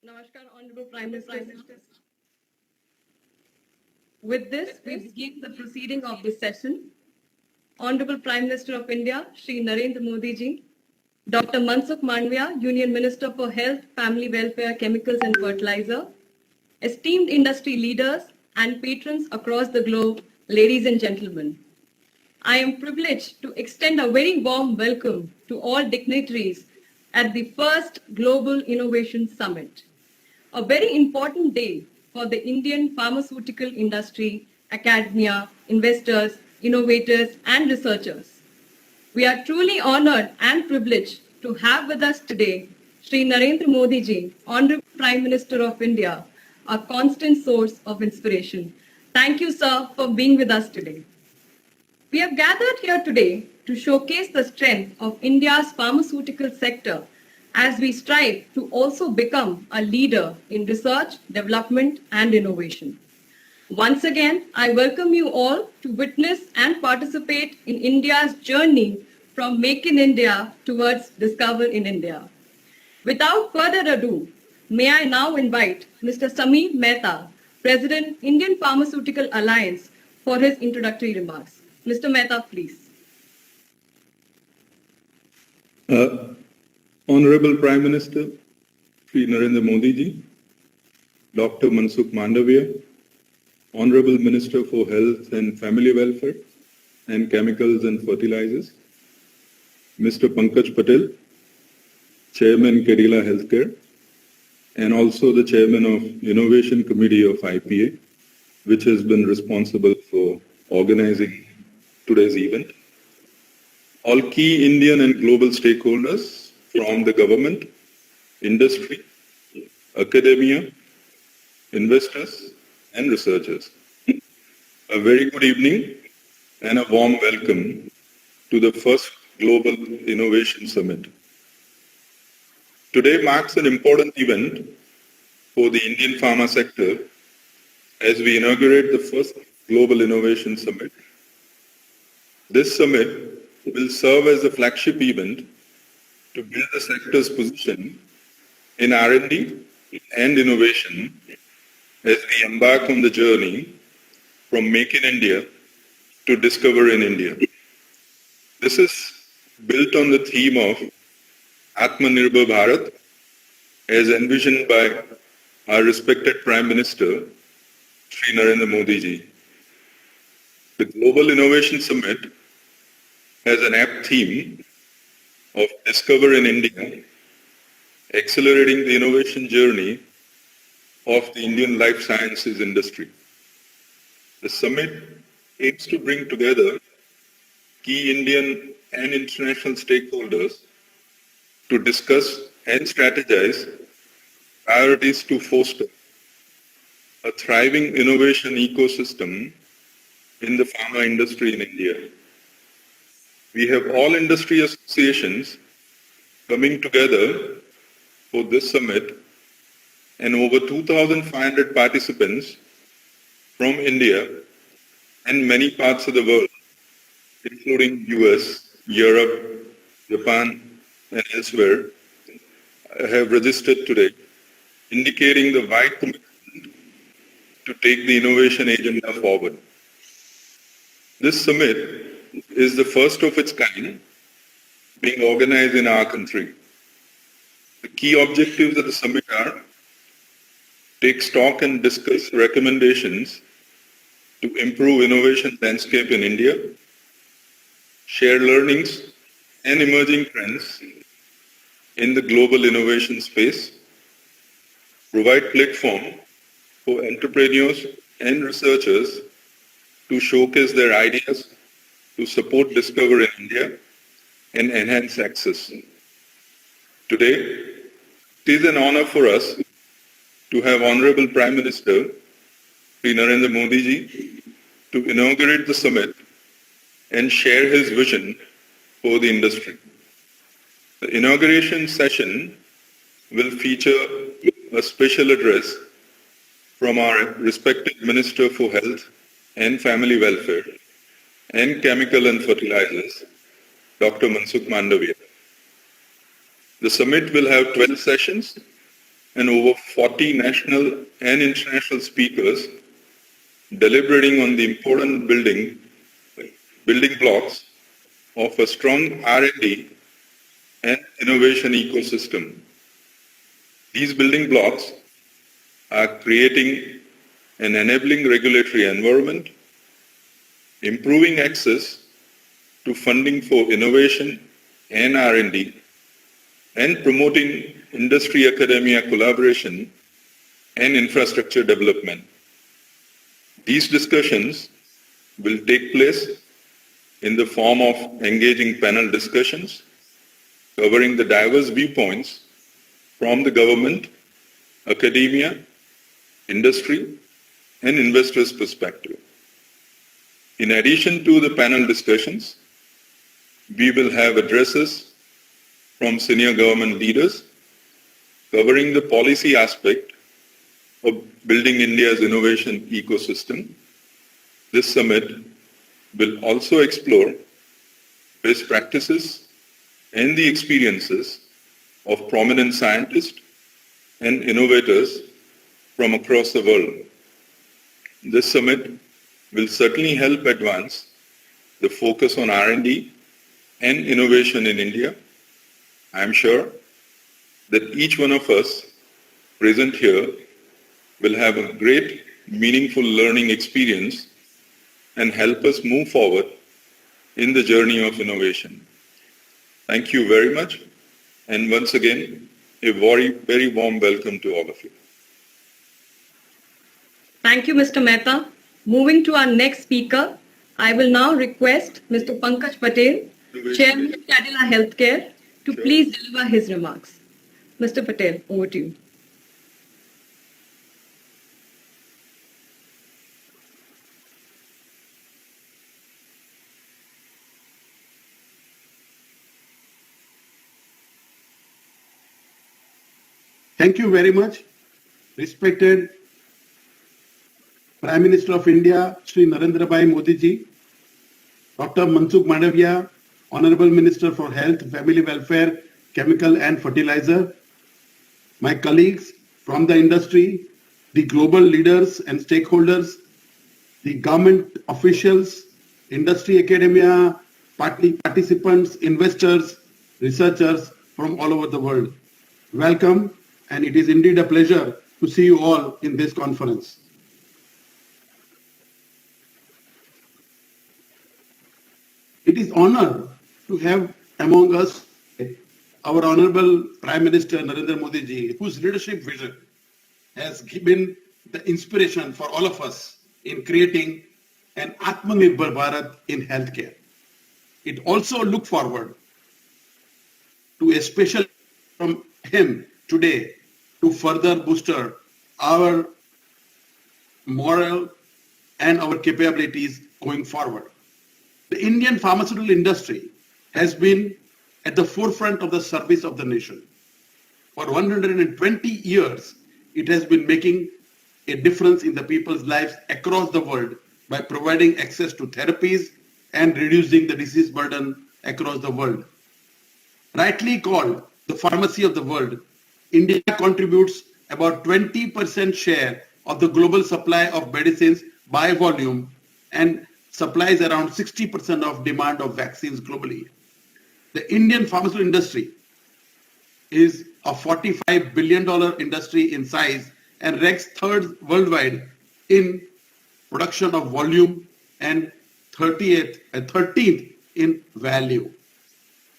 Namaskar, Honorable Prime Minister. With this, we begin the proceeding of this session. Honorable Prime Minister of India, Shri Narendra Modi ji, Dr. Mansukh Mandavia, Union Minister for Health, Family Welfare, Chemicals and Fertilizer, esteemed industry leaders and patrons across the globe, ladies and gentlemen. I am privileged to extend a very warm welcome to all dignitaries at the first Global Innovation Summit. A very important day for the Indian pharmaceutical industry, academia, investors, innovators, and researchers. We are truly honored and privileged to have with us today Sri Narendra Modi ji, Honorable Prime Minister of India, a constant source of inspiration. Thank you, sir, for being with us today. We have gathered here today to showcase the strength of India's pharmaceutical sector as we strive to also become a leader in research, development, and innovation. Once again, I welcome you all to witness and participate in India's journey from Make in India towards Discover in India. Without further ado, may I now invite Mr. Sameer Mehta, President, Indian Pharmaceutical Alliance, for his introductory remarks. Mr. Mehta, please. Honorable Prime Minister, Shri Narendra Modi ji, Dr. Mansukh Mandavia, Honorable Minister for Health and Family Welfare and Chemicals and Fertilizers, Mr. Pankaj Patel, Chairman Cadila Healthcare, and also the Chairman of Innovation Committee of IPA, which has been responsible for organizing today's event. All key Indian and global stakeholders from the government, industry, academia, investors, and researchers. A very good evening and a warm welcome to the first Global Innovation Summit. Today marks an important event for the Indian pharma sector as we inaugurate the first Global Innovation Summit. This summit will serve as a flagship event to build the sector's position in R&D and innovation as we embark on the journey from Make in India to Discover in India. This is built on the theme of Atmanirbhar Bharat as envisioned by our respected Prime Minister, Shri Narendra Modi ji. The Global Innovation Summit has an apt theme of Discover in India, accelerating the innovation journey of the Indian life sciences industry. The summit aims to bring together key Indian and international stakeholders to discuss and strategize priorities to foster a thriving innovation ecosystem in the pharma industry in India. We have all industry associations coming together for this summit and over 2,500 participants from India and many parts of the world, including US, Europe, Japan, and elsewhere, have registered today, indicating the wide commitment to take the innovation agenda forward. This summit is the first of its kind being organized in our country. The key objectives of the summit are take stock and discuss recommendations to improve innovation landscape in India, share learnings and emerging trends in the global innovation space, provide platform for entrepreneurs and researchers to showcase their ideas to support Discover in India and enhance access. Today, it is an honor for us to have Honorable Prime Minister Shri Narendra Modi ji to inaugurate the summit and share his vision for the industry. The inauguration session will feature a special address from our respected Minister for Health and Family Welfare and Chemical and Fertilizers, Dr. Mansukh Mandavia. The summit will have 12 sessions and over 40 national and international speakers deliberating on the important building blocks of a strong R&D and innovation ecosystem. These building blocks are creating an enabling regulatory environment, improving access to funding for innovation and R&D, and promoting industry-academia collaboration and infrastructure development. These discussions will take place in the form of engaging panel discussions covering the diverse viewpoints from the government, academia, industry, and investors' perspective. In addition to the panel discussions, we will have addresses from senior government leaders covering the policy aspect of building India's innovation ecosystem. This summit will also explore best practices and the experiences of prominent scientists and innovators from across the world. This summit will certainly help advance the focus on R&D and innovation in India. I am sure that each one of us present here will have a great, meaningful learning experience and help us move forward in the journey of innovation. Thank you very much. And once again, a very, very warm welcome to all of you. Thank you, Mr. Mehta. Moving to our next speaker, I will now request Mr. Pankaj Patel, Chairman of Cadila Healthcare, to please deliver his remarks. Mr. Patel, over to you. Thank you very much, respected Prime Minister of India, Shri Narendra Bhai Modi ji, Dr. Mansukh Mandavia, Honorable Minister for Health, Family Welfare, Chemical and Fertilizer, my colleagues from the industry, the global leaders and stakeholders, the government officials, industry academia, participants, investors, researchers from all over the world. Welcome, and it is indeed a pleasure to see you all in this conference. It is honor to have among us our Honorable Prime Minister Narendra Modi ji, whose leadership vision has given the inspiration for all of us in creating an Atmanirbhar Bharat in healthcare. It also look forward to a special from him today to further booster our moral and our capabilities going forward. The Indian pharmaceutical industry has been at the forefront of the service of the nation. For 120 years, it has been making a difference in the people's lives across the world by providing access to therapies and reducing the disease burden across the world. Rightly called the pharmacy of the world, India contributes about 20% share of the global supply of medicines by volume and supplies around 60% of demand of vaccines globally. The Indian pharmaceutical industry is a $45 billion industry in size and ranks third worldwide in production of volume and 13th in value.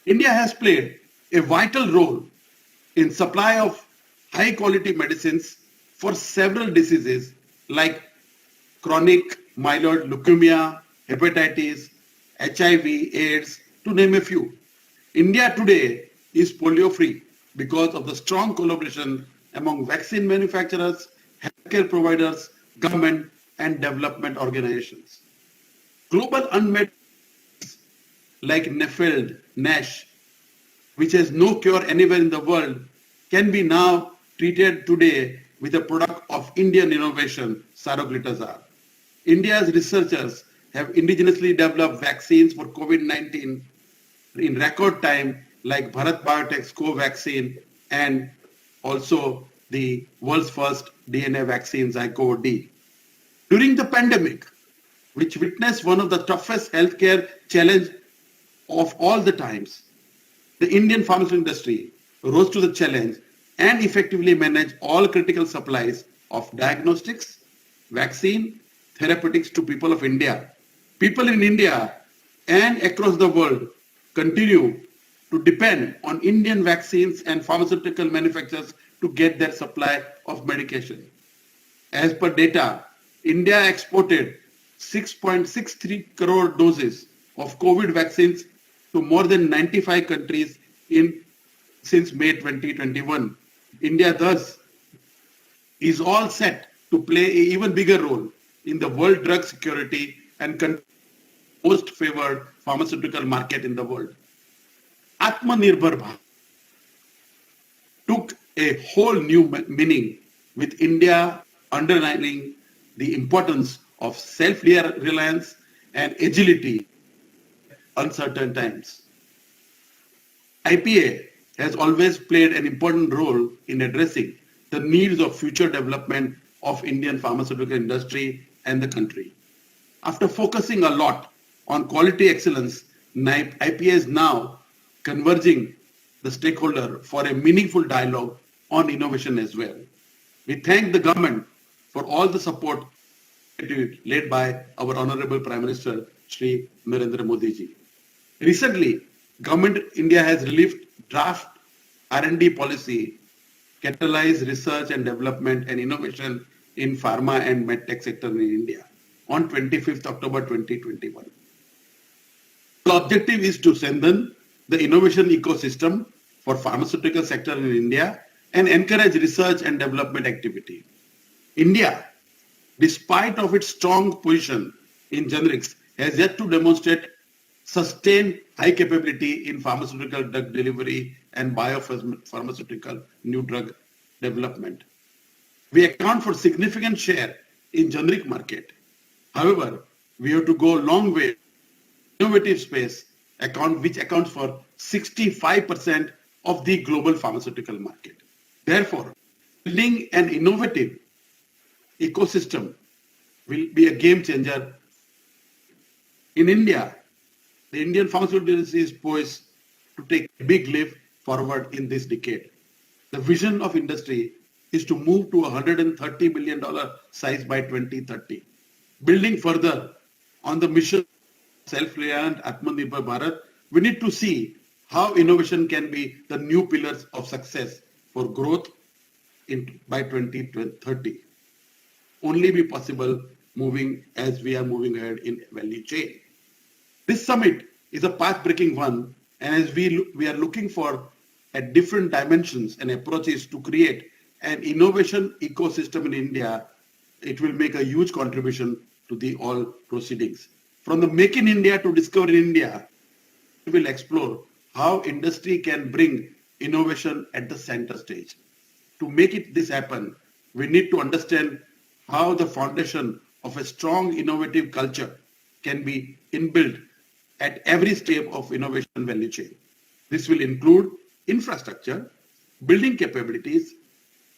India has played a vital role in supply of high quality medicines for several diseases like chronic myeloid leukemia, hepatitis, HIV, AIDS, to name a few. India today is polio free because of the strong collaboration among vaccine manufacturers, healthcare providers, government and development organizations. Global unmet needs like NAFLD, NASH, which has no cure anywhere in the world, can be now treated today with a product of Indian innovation, saroglitazar. India's researchers have indigenously developed vaccines for COVID-19 in record time, like Bharat Biotech's CoVaccine and also the world's first DNA vaccine, Zycov-D. During the pandemic, which witnessed one of the toughest healthcare challenge of all the times, the Indian pharmaceutical industry rose to the challenge and effectively managed all critical supplies of diagnostics, vaccine, therapeutics to people of India. People in India and across the world continue to depend on Indian vaccines and pharmaceutical manufacturers to get their supply of medication. As per data, India exported 6.63 crore doses of COVID vaccines to more than 95 countries since May 2021. India thus is all set to play an even bigger role in the world drug security and most favored pharmaceutical market in the world. Atmanirbhar Bharat took a whole new meaning, with India underlining the importance of self-reliance and agility in uncertain times. IPA has always played an important role in addressing the needs of future development of Indian pharmaceutical industry and the country. After focusing a lot on quality excellence, IPA is now converging the stakeholder for a meaningful dialogue on innovation as well. We thank the government for all the support led by our Honorable Prime Minister, Shri Narendra Modi ji. Recently, Government India has released draft R&D policy, catalyze research and development and innovation in pharma and medtech sector in India on 25th October 2021. The objective is to strengthen the innovation ecosystem for pharmaceutical sector in India and encourage research and development activity. India, despite of its strong position in generics, has yet to demonstrate sustained high capability in pharmaceutical drug delivery and biopharmaceutical new drug development. We account for significant share in generic market. However, we have to go a long way in innovative space, which accounts for 65% of the global pharmaceutical market. Therefore, building an innovative ecosystem will be a game changer. In India, the Indian pharmaceutical industry is poised to take a big leap forward in this decade. The vision of industry is to move to $130 billion size by 2030. Building further on the mission of self-reliant Atmanirbhar Bharat, we need to see how innovation can be the new pillars of success for growth by 2030. Only be possible as we are moving ahead in value chain. This summit is a path-breaking one, and as we are looking for at different dimensions and approaches to create an innovation ecosystem in India, it will make a huge contribution to the all proceedings. From the Make in India to Discover in India, we will explore how industry can bring innovation at the center stage. To make this happen, we need to understand how the foundation of a strong innovative culture can be inbuilt at every step of innovation value chain. This will include infrastructure, building capabilities,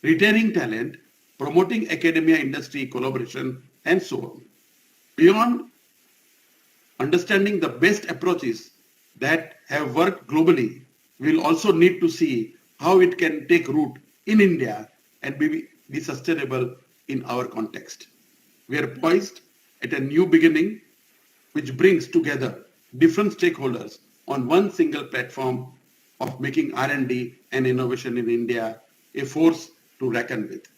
retaining talent, promoting academia-industry collaboration, and so on. Beyond understanding the best approaches that have worked globally, we will also need to see how it can take root in India and be sustainable in our context. We are poised at a new beginning which brings together different stakeholders on one single platform of making R&D and innovation in India a force to reckon with.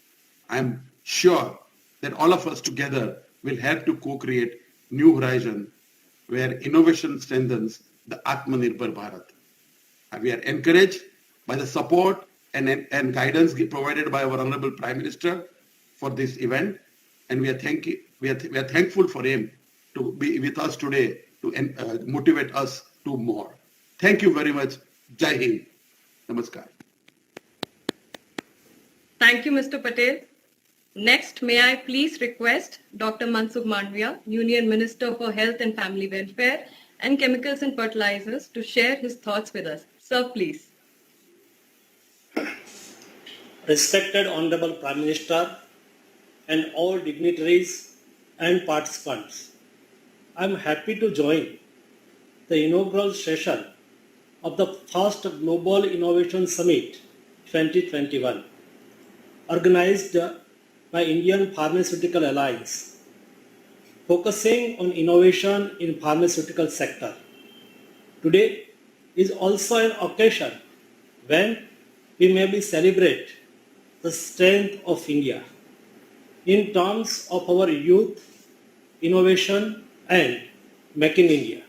I am sure that all of us together will help to co-create new horizon where innovation strengthens the Atmanirbhar Bharat. We are encouraged by the support and guidance provided by our Honorable Prime Minister for this event, and we are thankful for him to be with us today to motivate us to more. Thank you very much. Jai Hind. Namaskar. Thank you, Mr. Patel. Next, may I please request Dr. Mansukh Mandavia, Union Minister for Health and Family Welfare and Chemicals and Fertilizers, to share his thoughts with us. Sir, please. respected Honorable Prime Minister, and all dignitaries and participants. I am happy to join the inaugural session of the first Global Innovation Summit 2021, organized by Indian Pharmaceutical Alliance, focusing on innovation in pharmaceutical sector. Today is also an occasion when we maybe celebrate the strength of India in terms of our youth, innovation and Make in India.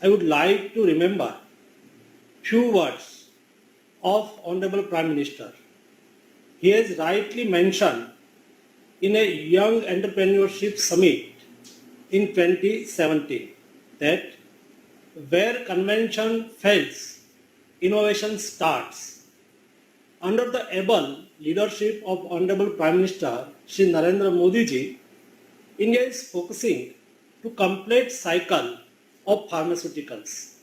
I would like to remember few words of Honorable Prime Minister. He has rightly mentioned in a Young Entrepreneurship Summit in 2017 that where convention fails, innovation starts. Under the able leadership of Honorable Prime Minister Shri Narendra Modi ji, India is focusing to complete cycle of pharmaceuticals,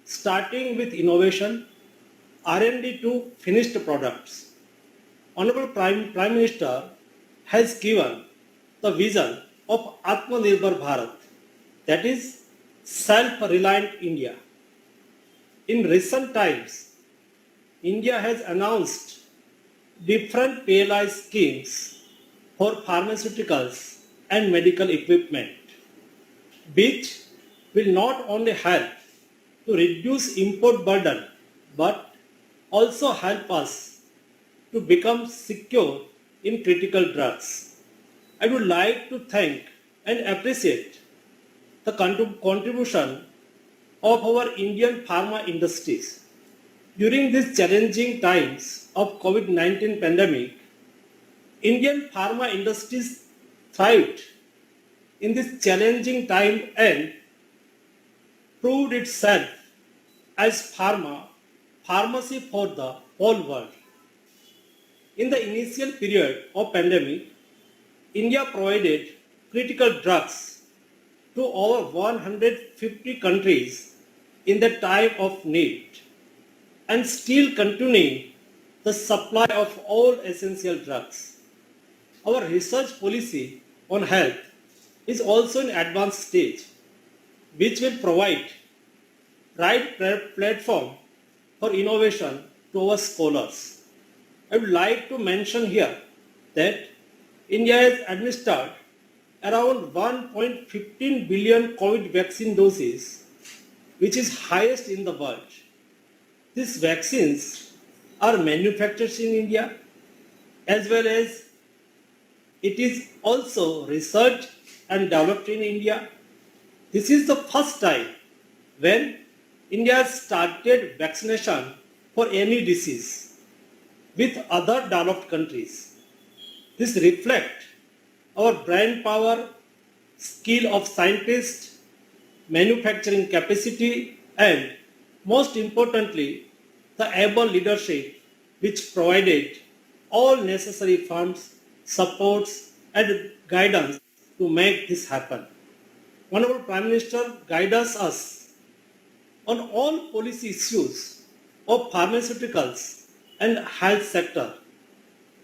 starting with innovation, R&D to finished products. Honorable Prime Minister has given the vision of Atmanirbhar Bharat, that is self-reliant India. In recent times, India has announced different PLI schemes for pharmaceuticals and medical equipment, which will not only help to reduce import burden but also help us to become secure in critical drugs. I would like to thank and appreciate the contribution of our Indian pharma industries. During these challenging times of COVID-19 pandemic, Indian pharma industries thrived in this challenging time and proved itself as pharmacy for the whole world. In the initial period of pandemic, India provided critical drugs to over 150 countries in the time of need and still continuing the supply of all essential drugs. Our research policy on health is also in advanced stage, which will provide right platform for innovation to our scholars. I would like to mention here that India has administered around 1.15 billion COVID vaccine doses, which is highest in the world. These vaccines are manufactured in India as well as it is also researched and developed in India. This is the first time when India started vaccination for any disease with other developed countries. This reflects our brain power, skill of scientists, manufacturing capacity, and most importantly, the able leadership which provided all necessary funds, supports, and guidance to make this happen. Honorable Prime Minister guides us on all policy issues of pharmaceuticals and health sector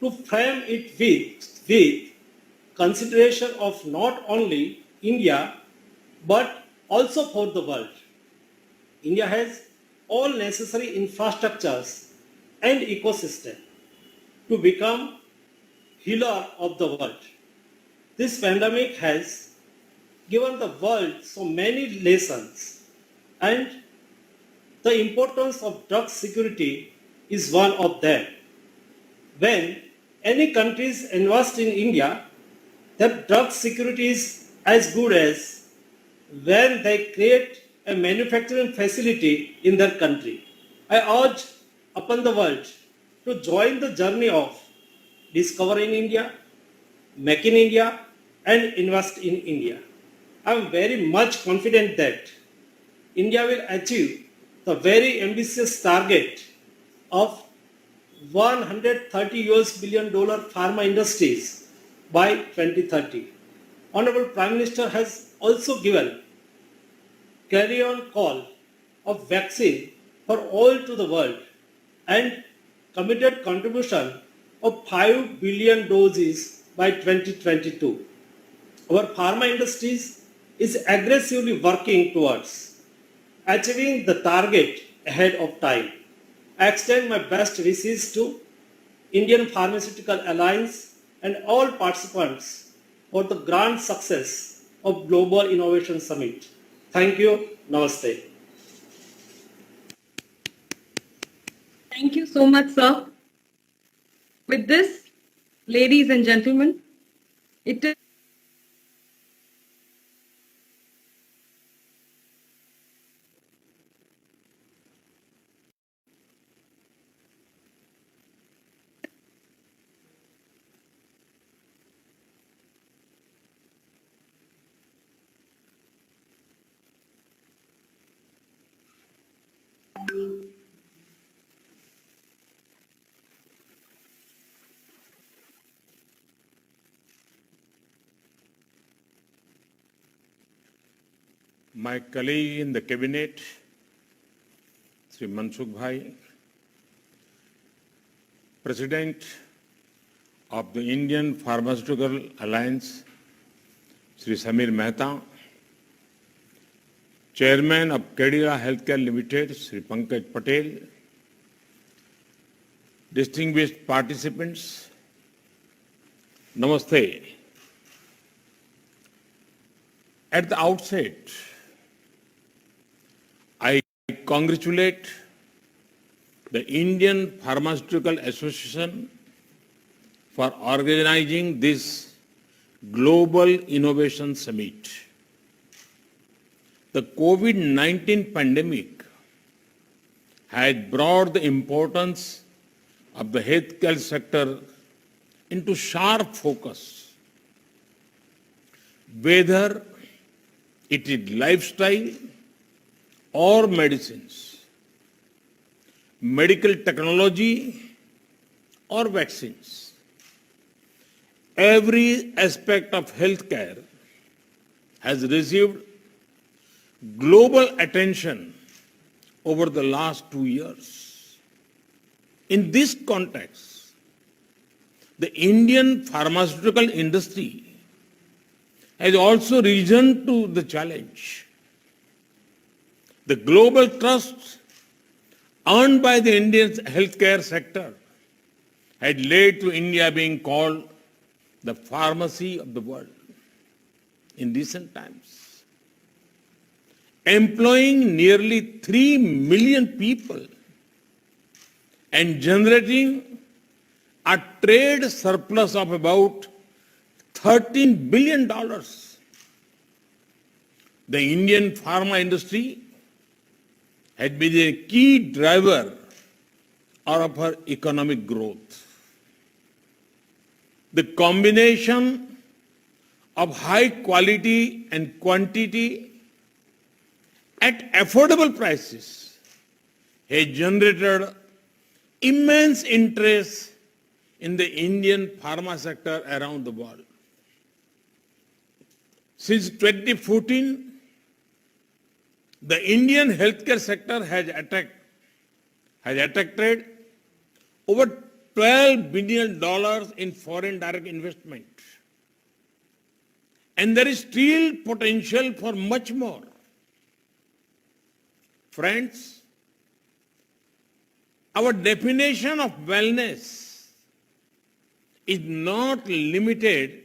to frame it with consideration of not only India but also for the world. India has all necessary infrastructures and ecosystem to become healer of the world. This pandemic has given the world so many lessons, and the importance of drug security is one of them. When any countries invest in India, their drug security is as good as when they create a manufacturing facility in their country. I urge upon the world to join the journey of Discover in India, Make in India, and Invest in India. I am very much confident that India will achieve the very ambitious target of 130 US billion dollar pharma industries by 2030. Honorable Prime Minister has also given clarion call of vaccine for all to the world and committed contribution of 5 billion doses by 2022. Our pharma industries is aggressively working towards achieving the target ahead of time. I extend my best wishes to Indian Pharmaceutical Alliance and all participants for the grand success of Global Innovation Summit. Thank you. Namaste. Thank you so much, sir. With this, ladies and gentlemen, it is my colleague in the cabinet, Sri Mansukh Bhai, President of the Indian Pharmaceutical Alliance, Sri Samir Mehta, Chairman of Cadila Healthcare Limited, Sri Pankaj Patel, distinguished participants, Namaste. At the outset, I congratulate the Indian Pharmaceutical Association for organizing this Global Innovation Summit. The COVID-19 pandemic has brought the importance of the healthcare sector into sharp focus. Whether it is lifestyle or medicines, medical technology or vaccines, every aspect of healthcare has received global attention over the last 2 years. In this context, the Indian pharmaceutical industry has also risen to the challenge. The global trust earned by the Indian healthcare sector had led to India being called the pharmacy of the world in recent times, employing nearly 3 million people and generating a trade surplus of about $13 billion. The Indian pharma industry had been a key driver of our economic growth. The combination of high quality and quantity at affordable prices has generated immense interest in the Indian pharma sector around the world. Since 2014, the Indian healthcare sector has attracted over $12 billion in foreign direct investment. And there is still potential for much more. Friends, our definition of wellness is not limited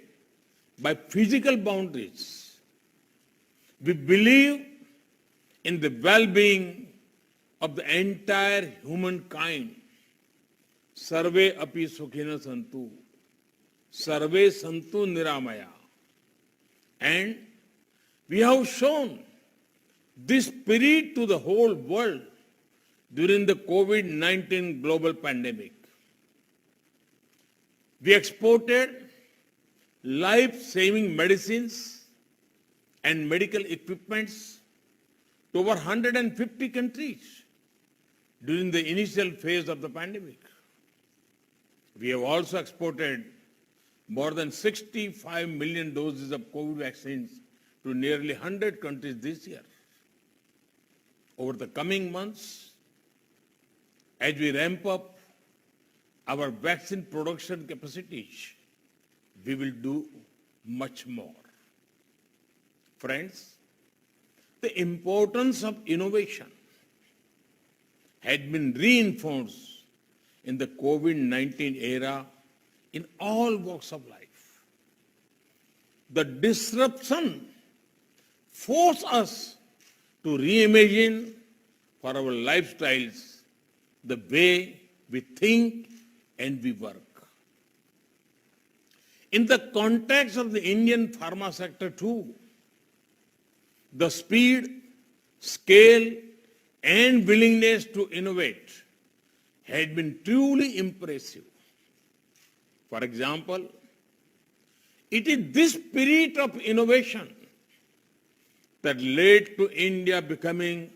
by physical boundaries. We believe in the well-being of the entire humankind. Sarve api sukhina santu, sarve santu niramaya. And we have shown this spirit to the whole world during the COVID-19 global pandemic. We exported life-saving medicines and medical equipments to over 150 countries during the initial phase of the pandemic. We have also exported more than 65 million doses of COVID vaccines to nearly 100 countries this year. Over the coming months, as we ramp up our vaccine production capacities, we will do much more. Friends, the importance of innovation had been reinforced in the COVID-19 era in all walks of life. The disruption forced us to reimagine for our lifestyles the way we think and we work. In the context of the Indian pharma sector too, the speed, scale, and willingness to innovate had been truly impressive. For example, it is this spirit of innovation that led to India becoming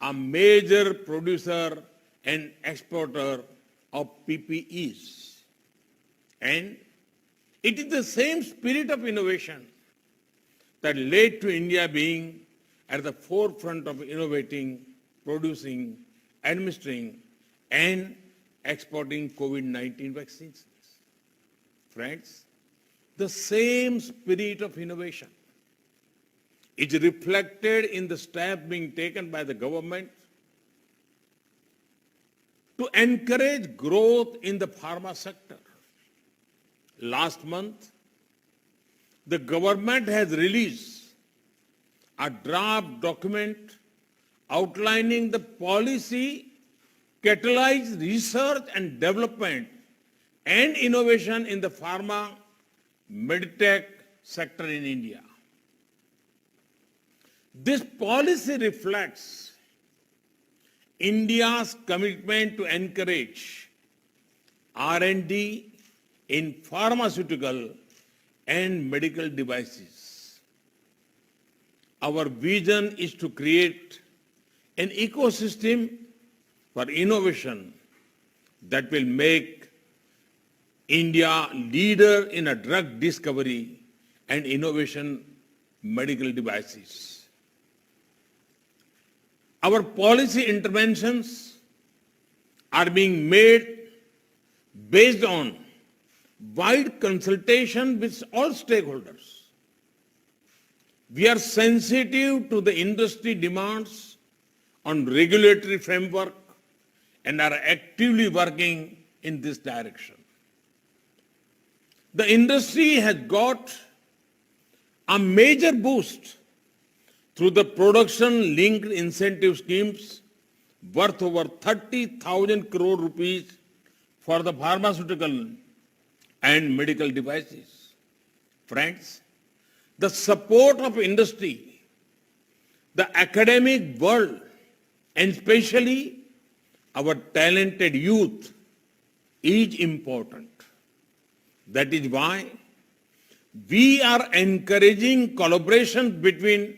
a major producer and exporter of PPEs. And it is the same spirit of innovation that led to India being at the forefront of innovating, producing, administering, and exporting COVID-19 vaccines. Friends, the same spirit of innovation is reflected in the steps being taken by the government to encourage growth in the pharma sector. Last month, the government has released a draft document outlining the policy catalyzed research and development and innovation in the pharma medtech sector in India. This policy reflects India's commitment to encourage R&D in pharmaceutical and medical devices. Our vision is to create an ecosystem for innovation that will make India leader in a drug discovery and innovation medical devices. Our policy interventions are being made based on wide consultation with all stakeholders. We are sensitive to the industry demands on regulatory framework and are actively working in this direction. The industry has got a major boost through the production-linked incentive schemes worth over 30,000 crore rupees for the pharmaceutical and medical devices. Friends, the support of industry, the academic world, and especially our talented youth is important. That is why we are encouraging collaboration between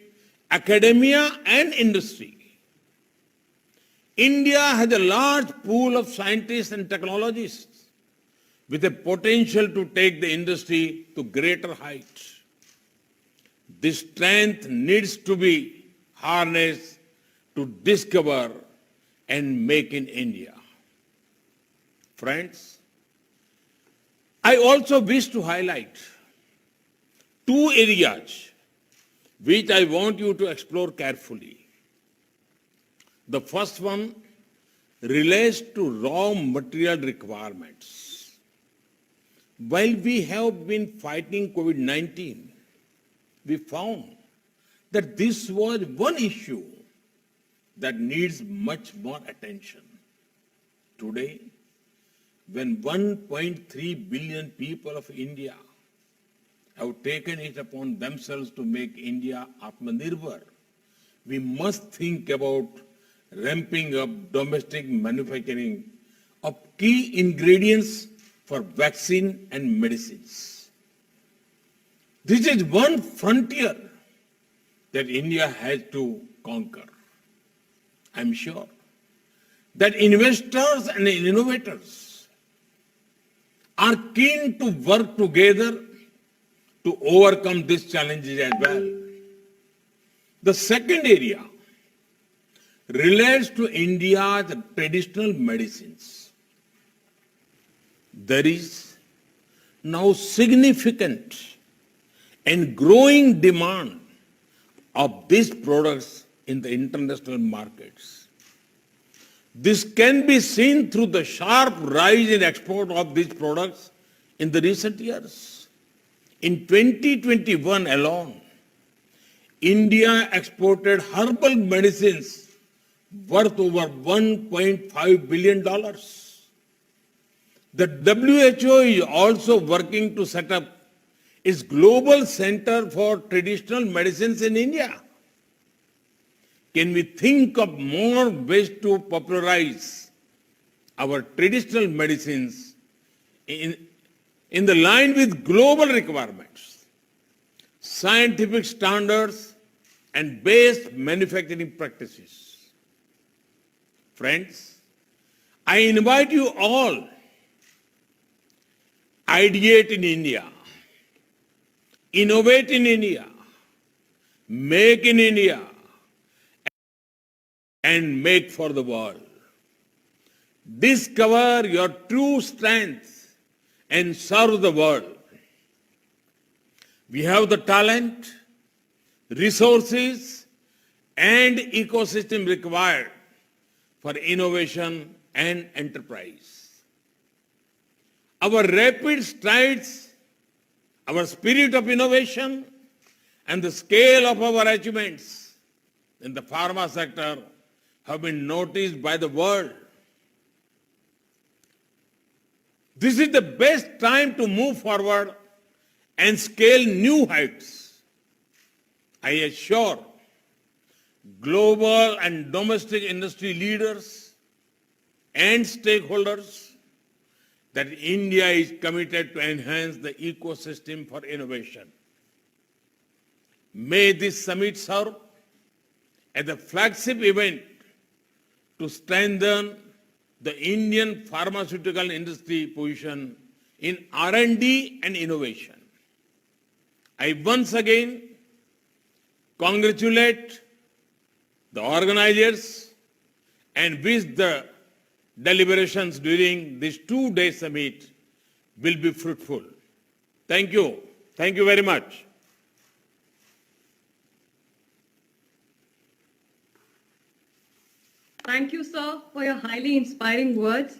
academia and industry. India has a large pool of scientists and technologists with a potential to take the industry to greater heights. This strength needs to be harnessed to discover and make in India. Friends, I also wish to highlight two areas which I want you to explore carefully. The first one relates to raw material requirements. While we have been fighting COVID-19, we found that this was one issue that needs much more attention. Today, when 1.3 billion people of India have taken it upon themselves to make India Atmanirbhar, we must think about ramping up domestic manufacturing of key ingredients for vaccine and medicines. This is one frontier that India has to conquer. I'm sure that investors and innovators are keen to work together to overcome these challenges as well. The second area relates to India's traditional medicines. there is now significant and growing demand of these products in the international markets. This can be seen through the sharp rise in export of these products in the recent years. In 2021 alone, India exported herbal medicines worth over $1.5 billion. The WHO is also working to set up its global center for traditional medicines in India. Can we think of more ways to popularize our traditional medicines in the line with global requirements, scientific standards, and best manufacturing practices? Friends, I invite you all, ideate in India, innovate in India, make in India, and make for the world. Discover your true strengths and serve the world. We have the talent, resources, and ecosystem required for innovation and enterprise. Our rapid strides, our spirit of innovation, and the scale of our achievements in the pharma sector have been noticed by the world. This is the best time to move forward and scale new heights. I assure global and domestic industry leaders and stakeholders that India is committed to enhance the ecosystem for innovation. May this summit serve as a flagship event to strengthen the Indian pharmaceutical industry position in R&D and innovation. I once again congratulate the organizers and wish the deliberations during this two-day summit will be fruitful. Thank you. Thank you very much. Thank you, sir, for your highly inspiring words.